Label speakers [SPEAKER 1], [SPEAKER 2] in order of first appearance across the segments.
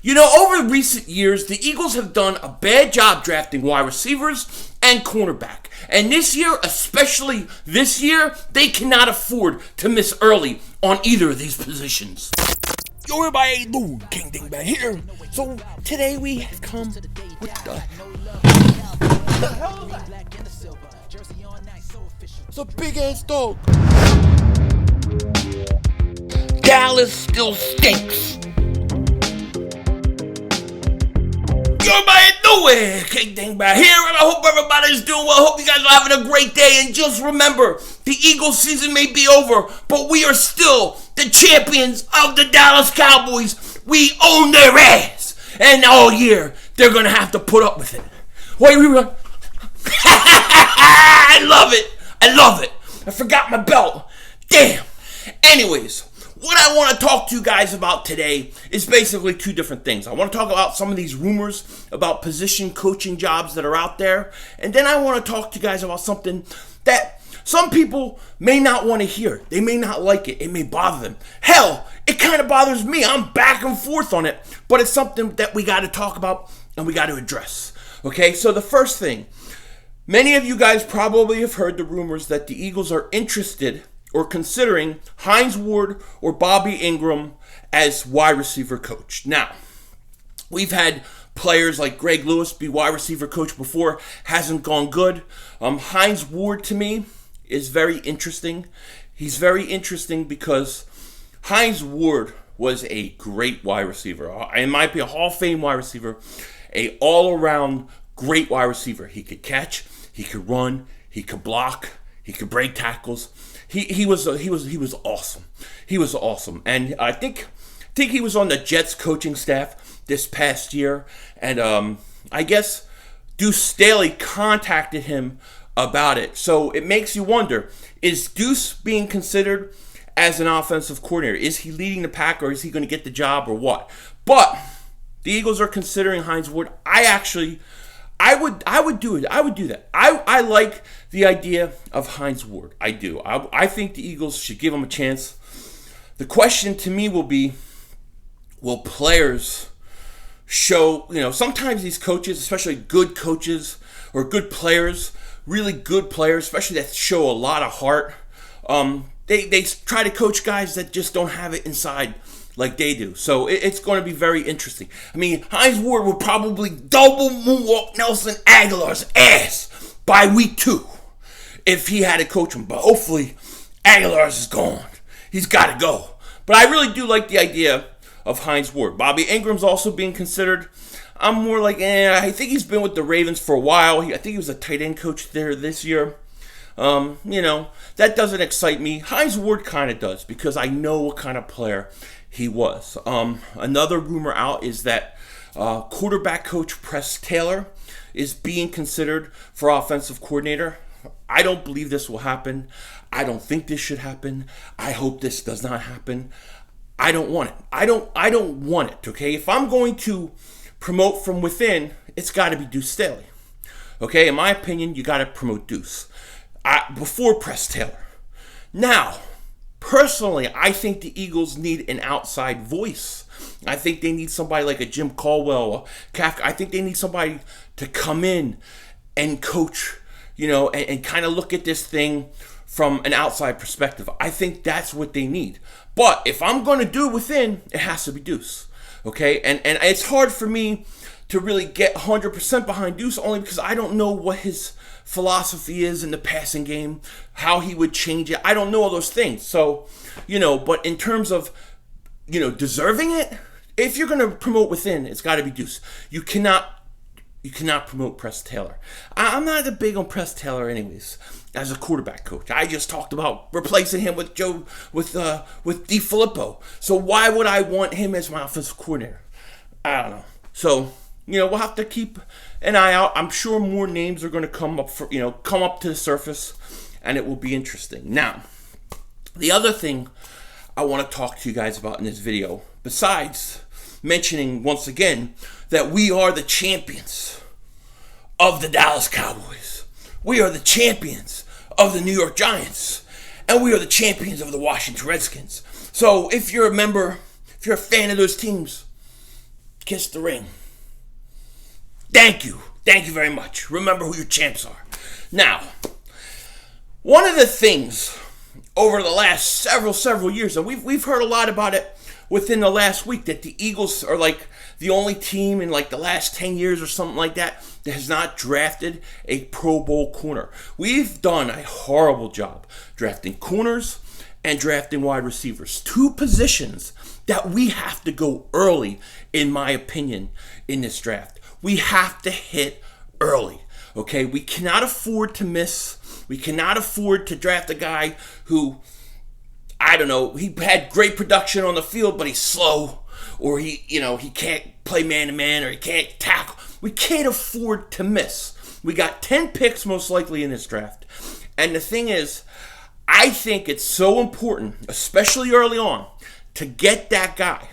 [SPEAKER 1] You know, over recent years, the Eagles have done a bad job drafting wide receivers and cornerback. And this year, especially this year, they cannot afford to miss early on either of these positions.
[SPEAKER 2] Yo, everybody, how you doing? King Dingbat here. So, today we have come with the hell is that? It's a big-ass dog. Dallas still stinks.
[SPEAKER 1] Yo, everybody, doing? King Dingbat here, and I hope everybody's doing well. I hope you guys are having a great day. And just remember, the Eagles season may be over, but we are still the champions of the Dallas Cowboys. We own their ass. And all year, they're going to have to put up with it. Wait, rerun. I love it. I love it. I forgot my belt. Damn. Anyways, what I want to talk to you guys about today is basically two different things. I want to talk about some of these rumors about position coaching jobs that are out there. And then I want to talk to you guys about something that some people may not want to hear. They may not like it. It may bother them. Hell, it kind of bothers me. I'm back and forth on it. But it's something that we got to talk about and we got to address. Okay, so the first thing. Many of you guys probably have heard the rumors that the Eagles are interested or considering Hines Ward or Bobby Ingram as wide receiver coach. Now, we've had players like Greg Lewis be wide receiver coach before, hasn't gone good. Hines Ward to me is very interesting. He's very interesting because Hines Ward was a great wide receiver. In my opinion, a Hall of Fame wide receiver, a all-around great wide receiver. He could catch, he could run, he could block, he could break tackles. He was awesome. He was awesome, and I think he was on the Jets coaching staff this past year, and I guess Deuce Staley contacted him about it. So it makes you wonder: is Deuce being considered as an offensive coordinator? Is he leading the pack, or is he going to get the job, or what? But the Eagles are considering Hines Ward. I would do it. I would do that. I like the idea of Hines Ward. I do. I think the Eagles should give him a chance. The question to me will be, will players show, sometimes these coaches, especially good coaches or good players, really good players, especially that show a lot of heart, they try to coach guys that just don't have it inside like they do. So it's going to be very interesting. I mean, Hines Ward will probably double moonwalk Nelson Aguilar's ass by week 2 if he had to coach him. But hopefully Aguilar's is gone. He's got to go. But I really do like the idea of Hines Ward. Bobby Ingram's also being considered. I'm more like, I think he's been with the Ravens for a while. I think he was a tight end coach there this year. That doesn't excite me. Hines Ward kind of does because I know what kind of player he was. Another rumor out is that quarterback coach Press Taylor is being considered for offensive coordinator. I don't believe this will happen. I don't think this should happen. I hope this does not happen. I don't want it. I don't want it, okay? If I'm going to promote from within, it's got to be Deuce Staley. Okay, in my opinion, you got to promote Deuce before Press Taylor. Now, personally, I think the Eagles need an outside voice. I think they need somebody like a Jim Caldwell or Kafka. I think they need somebody to come in and coach, and kind of look at this thing from an outside perspective. I think that's what they need. But if I'm going to do it within, it has to be Deuce. Okay? And it's hard for me to really get 100% behind Deuce only because I don't know what his philosophy is in the passing game, how he would change it. I don't know all those things. So, but in terms of, deserving it, if you're going to promote within, it's got to be Deuce. You cannot promote Press Taylor. I'm not that big on Press Taylor anyways as a quarterback coach. I just talked about replacing him with DeFilippo. So why would I want him as my offensive coordinator? I don't know. So, we'll have to keep an eye out. I'm sure more names are going to come up to the surface, and it will be interesting. Now, the other thing I want to talk to you guys about in this video, besides mentioning once again that we are the champions of the Dallas Cowboys, we are the champions of the New York Giants, and we are the champions of the Washington Redskins. So if you're a member, if you're a fan of those teams, kiss the ring. Thank you. Thank you very much. Remember who your champs are. Now, one of the things over the last several years, and we've heard a lot about it within the last week, that the Eagles are like the only team in like the last 10 years or something like that has not drafted a Pro Bowl corner. We've done a horrible job drafting corners and drafting wide receivers. Two positions that we have to go early, in my opinion, in this draft. We have to hit early, okay? We cannot afford to miss. We cannot afford to draft a guy who, I don't know, he had great production on the field, but he's slow, or he can't play man-to-man, or he can't tackle. We can't afford to miss. We got 10 picks most likely in this draft. And the thing is, I think it's so important, especially early on, to get that guy.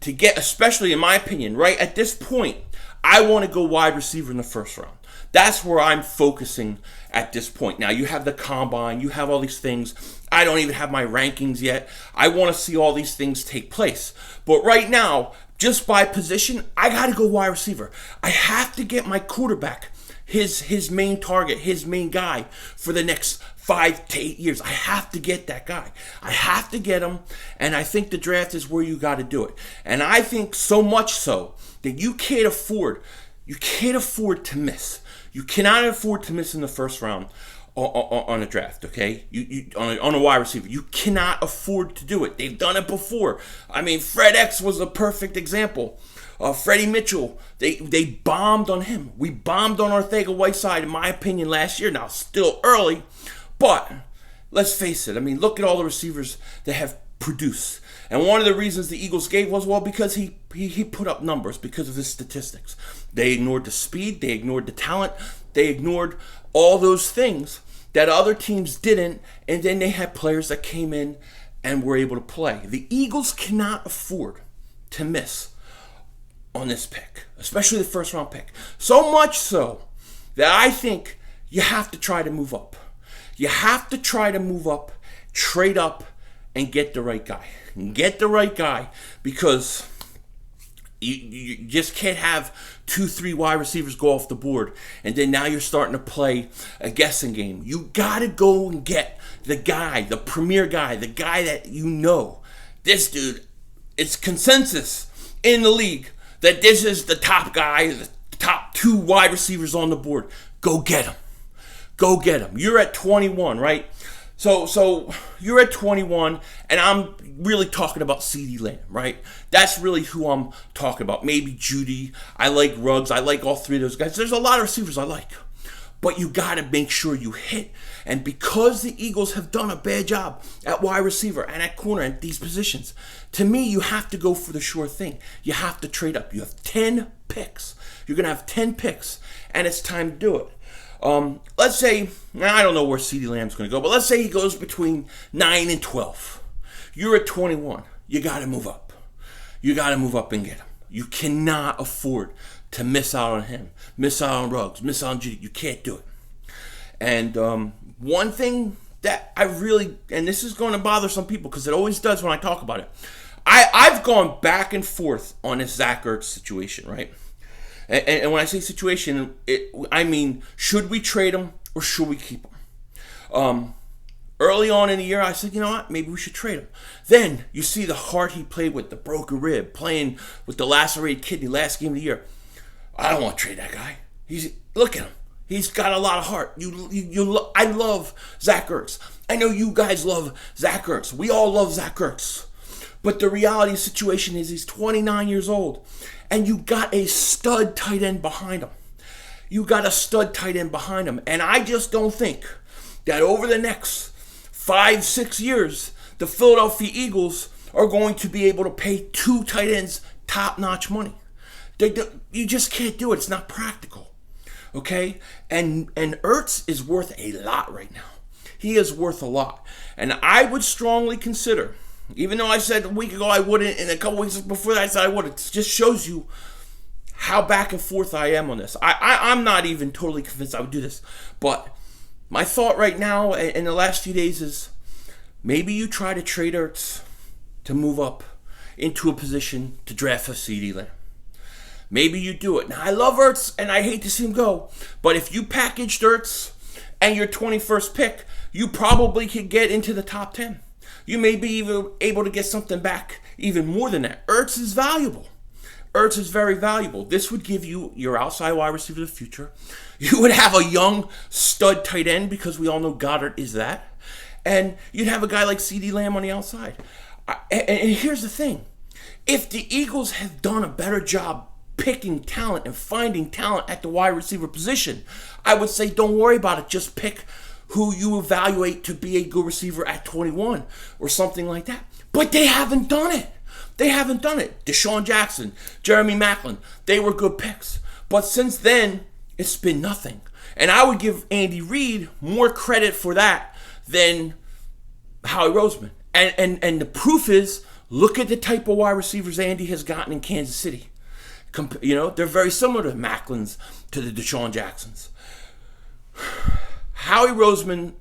[SPEAKER 1] To get, especially in my opinion, right at this point, I want to go wide receiver in the first round. That's where I'm focusing at this point. Now, you have the combine, you have all these things. I don't even have my rankings yet. I want to see all these things take place. But right now, just by position, I got to go wide receiver. I have to get my quarterback, his main target, his main guy for the next 5 to 8 years. I have to get that guy. I have to get him, and I think the draft is where you got to do it. And I think so much so that you can't afford to miss. You cannot afford to miss in the first round on a draft, okay? On a wide receiver. You cannot afford to do it. They've done it before. I mean, Fred X was a perfect example. Freddie Mitchell, they bombed on him. We bombed on Ortega-Whiteside, in my opinion, last year. Now, still early, but let's face it. I mean, look at all the receivers that have produced. And one of the reasons the Eagles gave was, well, because he put up numbers because of his statistics. They ignored the speed. They ignored the talent. They ignored all those things that other teams didn't. And then they had players that came in and were able to play. The Eagles cannot afford to miss on this pick, especially the first round pick. So much so that I think you have to try to move up. You have to try to move up, trade up, and get the right guy. Get the right guy, because you just can't have 2-3 wide receivers go off the board, and then now you're starting to play a guessing game. You got to go and get the guy, the premier guy, the guy that you know. This dude, it's consensus in the league that this is the top guy, the top 2 wide receivers on the board. Go get him. Go get him. You're at 21, right? So you're at 21, and I'm really talking about CeeDee Lamb, right? That's really who I'm talking about. Maybe Judy. I like Ruggs. I like all 3 of those guys. There's a lot of receivers I like. But you got to make sure you hit. And because the Eagles have done a bad job at wide receiver and at corner at these positions, to me, you have to go for the sure thing. You have to trade up. You have 10 picks. You're going to have 10 picks, and it's time to do it. Let's say, I don't know where CeeDee Lamb's going to go, but let's say he goes between 9 and 12. You're at 21. You got to move up. You got to move up and get him. You cannot afford to miss out on him, miss out on Ruggs, miss out on Judy. You can't do it. And one thing that I really, and this is going to bother some people because it always does when I talk about it, I've gone back and forth on this Zach Ertz situation, right? And when I say situation, I mean, should we trade him or should we keep him? Early on in the year, I said, you know what, maybe we should trade him. Then you see the heart he played with, the broken rib, playing with the lacerated kidney last game of the year. I don't want to trade that guy. Look at him. He's got a lot of heart. I love Zach Ertz. I know you guys love Zach Ertz. We all love Zach Ertz. But the reality of the situation is he's 29 years old. And you got a stud tight end behind him. And I just don't think that over the next 5-6 years, the Philadelphia Eagles are going to be able to pay 2 tight ends top-notch money. You just can't do it. It's not practical. Okay? And Ertz is worth a lot right now. He is worth a lot. And I would strongly consider, even though I said a week ago I wouldn't, and a couple weeks before that I said I would, it just shows you how back and forth I am on this. I'm not even totally convinced I would do this. But my thought right now in the last few days is maybe you try to trade Ertz to move up into a position to draft a CeeDee Lamb. maybe you do it. Now, I love Ertz, and I hate to see him go, but if you packaged Ertz and your 21st pick, you probably could get into the top 10. You may be even able to get something back even more than that. Ertz is valuable. Ertz is very valuable. This would give you your outside wide receiver of the future. You would have a young stud tight end because we all know Goddard is that. And you'd have a guy like CeeDee Lamb on the outside. And here's the thing. If the Eagles have done a better job picking talent and finding talent at the wide receiver position, I would say don't worry about it. Just pick who you evaluate to be a good receiver at 21 or something like that. But they haven't done it. They haven't done it. Deshaun Jackson, Jeremy Maclin, they were good picks. But since then, it's been nothing. And I would give Andy Reid more credit for that than Howie Roseman. And the proof is, look at the type of wide receivers Andy has gotten in Kansas City. They're very similar to Maclin's, to the Deshaun Jacksons. Howie Roseman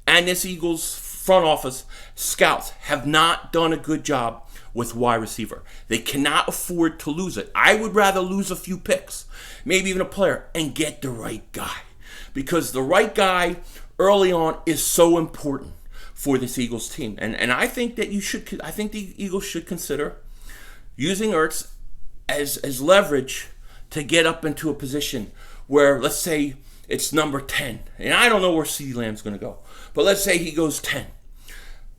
[SPEAKER 1] and this Eagles front office scouts have not done a good job with wide receiver. They cannot afford to lose it. I would rather lose a few picks, maybe even a player, and get the right guy. Because the right guy early on is so important for this Eagles team. And I think that I think the Eagles should consider using Ertz as leverage to get up into a position where, let's say, it's number 10. And I don't know where CeeDee Lamb's going to go. But let's say he goes 10.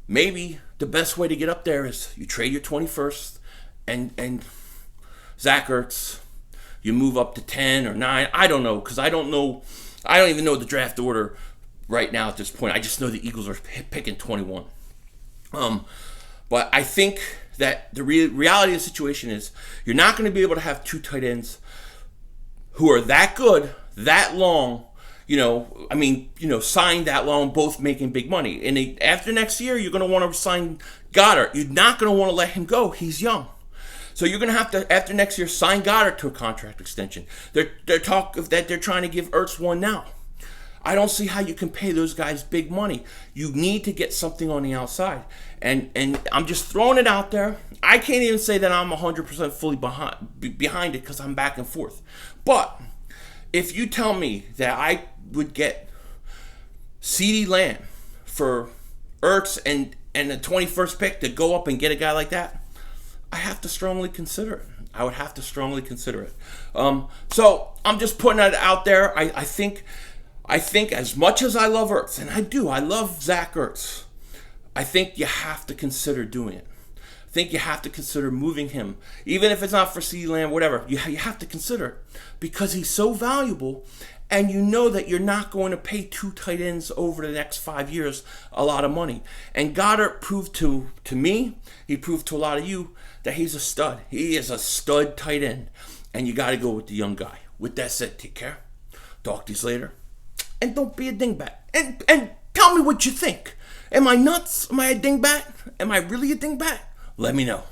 [SPEAKER 1] Maybe the best way to get up there is you trade your 21st and Zach Ertz. You move up to 10 or 9. I don't know, because I don't even know the draft order right now at this point. I just know the Eagles are picking 21. But I think that the reality of the situation is you're not going to be able to have two tight ends who are that good, that long, signed that long, both making big money. And after next year, you're going to want to sign Goddard. You're not going to want to let him go. He's young. So you're going to have to, after next year, sign Goddard to a contract extension. They're talk of that they're trying to give Ertz one now. I don't see how you can pay those guys big money. You need to get something on the outside. And I'm just throwing it out there. I can't even say that I'm 100% fully behind it because I'm back and forth. But if you tell me that I would get CeeDee Lamb for Ertz and the 21st pick to go up and get a guy like that, I have to strongly consider it. I would have to strongly consider it. So I'm just putting that out there. I think as much as I love Ertz, and I do, I love Zach Ertz, I think you have to consider doing it. I think you have to consider moving him. Even if it's not for CeeDee Lamb, whatever, you have to consider it because he's so valuable, and you know that you're not going to pay two tight ends over the next 5 years a lot of money. And Goddard proved to me, he proved to a lot of you, that he's a stud. He is a stud tight end, and you got to go with the young guy. With that said, take care. Talk to you later. And don't be a dingbat. And tell me what you think. Am I nuts? Am I a dingbat? Am I really a dingbat? Let me know.